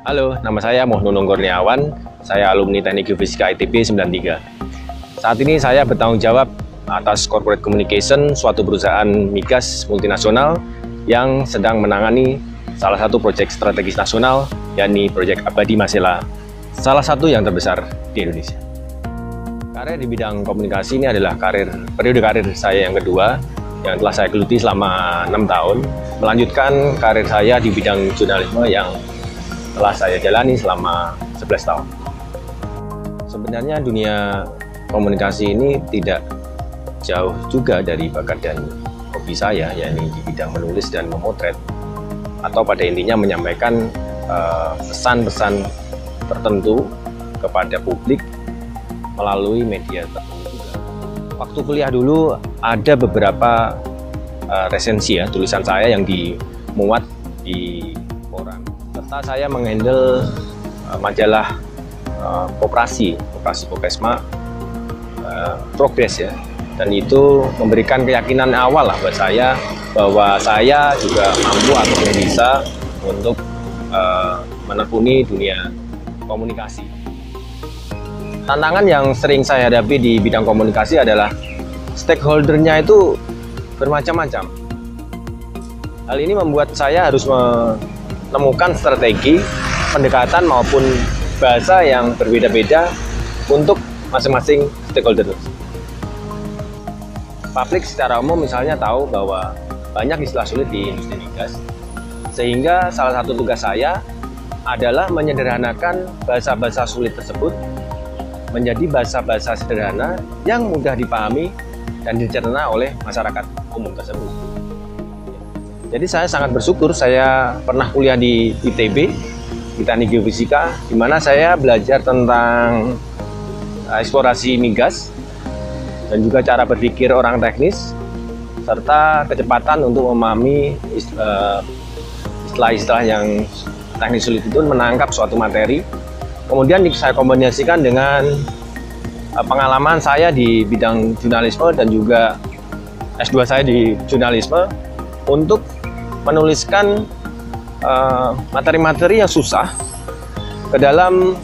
Halo, nama saya Nunung Kurniawan. Saya alumni Teknik Geofisika ITB 93. Saat ini saya bertanggung jawab atas corporate communication suatu perusahaan migas multinasional yang sedang menangani salah satu proyek strategis nasional, yakni proyek Abadi Masela, salah satu yang terbesar di Indonesia. Karir di bidang komunikasi ini adalah periode karir saya yang kedua yang telah saya geluti selama 6 tahun, melanjutkan karir saya di bidang jurnalisme yang telah saya jalani selama 11 tahun. Sebenarnya dunia komunikasi ini tidak jauh juga dari bakat dan hobi saya, yakni di bidang menulis dan memotret, atau pada intinya menyampaikan pesan-pesan tertentu kepada publik melalui media tertentu juga. Waktu kuliah dulu ada beberapa resensi tulisan saya yang dimuat di koran. Serta saya menghandle majalah koperasi Kopesma, Progres ya. Dan itu memberikan keyakinan awal lah buat saya bahwa saya juga mampu atau bisa untuk menekuni dunia komunikasi. Tantangan yang sering saya hadapi di bidang komunikasi adalah stakeholder-nya itu bermacam-macam. Hal ini membuat saya harus menemukan strategi, pendekatan maupun bahasa yang berbeda-beda untuk masing-masing stakeholder. Publik secara umum misalnya tahu bahwa banyak istilah sulit di industri migas, sehingga salah satu tugas saya adalah menyederhanakan bahasa-bahasa sulit tersebut menjadi bahasa-bahasa sederhana yang mudah dipahami dan dicerna oleh masyarakat umum tersebut. Jadi saya sangat bersyukur saya pernah kuliah di ITB, di Teknik Geofisika, di mana saya belajar tentang eksplorasi migas dan juga cara berpikir orang teknis, serta kecepatan untuk memahami istilah-istilah yang teknis sulit itu, menangkap suatu materi. Kemudian saya kombinasikan dengan pengalaman saya di bidang jurnalisme dan juga S2 saya di jurnalisme untuk menuliskan materi-materi yang susah ke dalam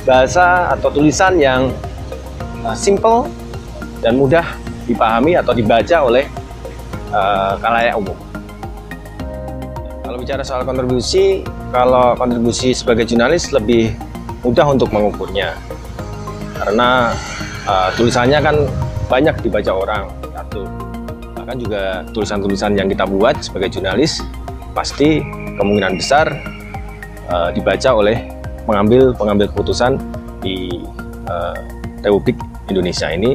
bahasa atau tulisan yang simple dan mudah dipahami atau dibaca oleh khalayak umum. Kalau bicara soal kontribusi, kalau kontribusi sebagai jurnalis lebih mudah untuk mengukurnya, karena tulisannya kan banyak dibaca orang. Satu, bahkan juga tulisan-tulisan yang kita buat sebagai jurnalis pasti kemungkinan besar dibaca oleh pengambil keputusan di Republik Indonesia ini,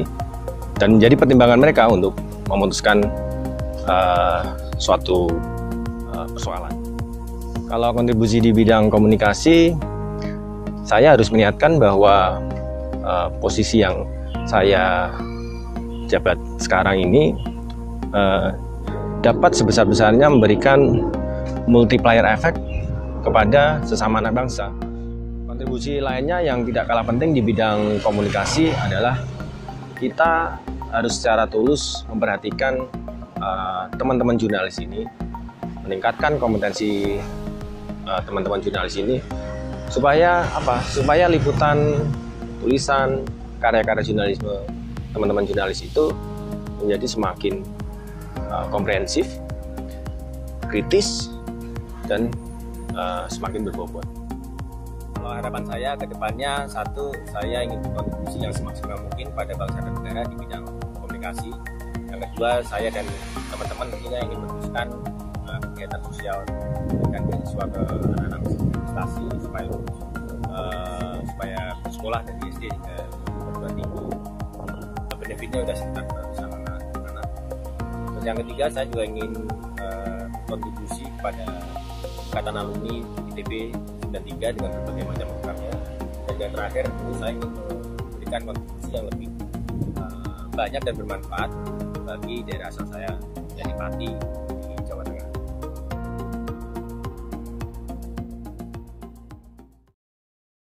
dan menjadi pertimbangan mereka untuk memutuskan suatu persoalan. Kalau kontribusi di bidang komunikasi, saya harus meniatkan bahwa posisi yang saya jabat sekarang ini dapat sebesar-besarnya memberikan multiplier effect kepada sesama anak bangsa. Kontribusi lainnya yang tidak kalah penting di bidang komunikasi adalah kita harus secara tulus memperhatikan teman-teman jurnalis ini, meningkatkan kompetensi teman-teman jurnalis ini supaya liputan, tulisan, karya-karya jurnalisme teman-teman jurnalis itu menjadi semakin komprehensif, kritis, dan semakin berbobot. Kalau harapan saya ke depannya, satu, saya ingin berkontribusi yang semaksimal mungkin pada bangsa dan negara di bidang komunikasi. Yang kedua, saya dan teman-teman tentunya ingin meneruskan kegiatan sosial, memberikan beasiswa ke anak-anak prestasi supaya bersekolah dari SD ke perguruan tinggi. Benefitnya sudah sekitar bersama anak-anak. Terus yang ketiga, saya juga ingin kontribusi kepada ikatan alumni ITB 93 dengan berbagai macam programnya. Dan yang terakhir, tentu saya ingin memberikan kontribusi yang lebih banyak dan bermanfaat bagi daerah asal saya, yaitu Pati.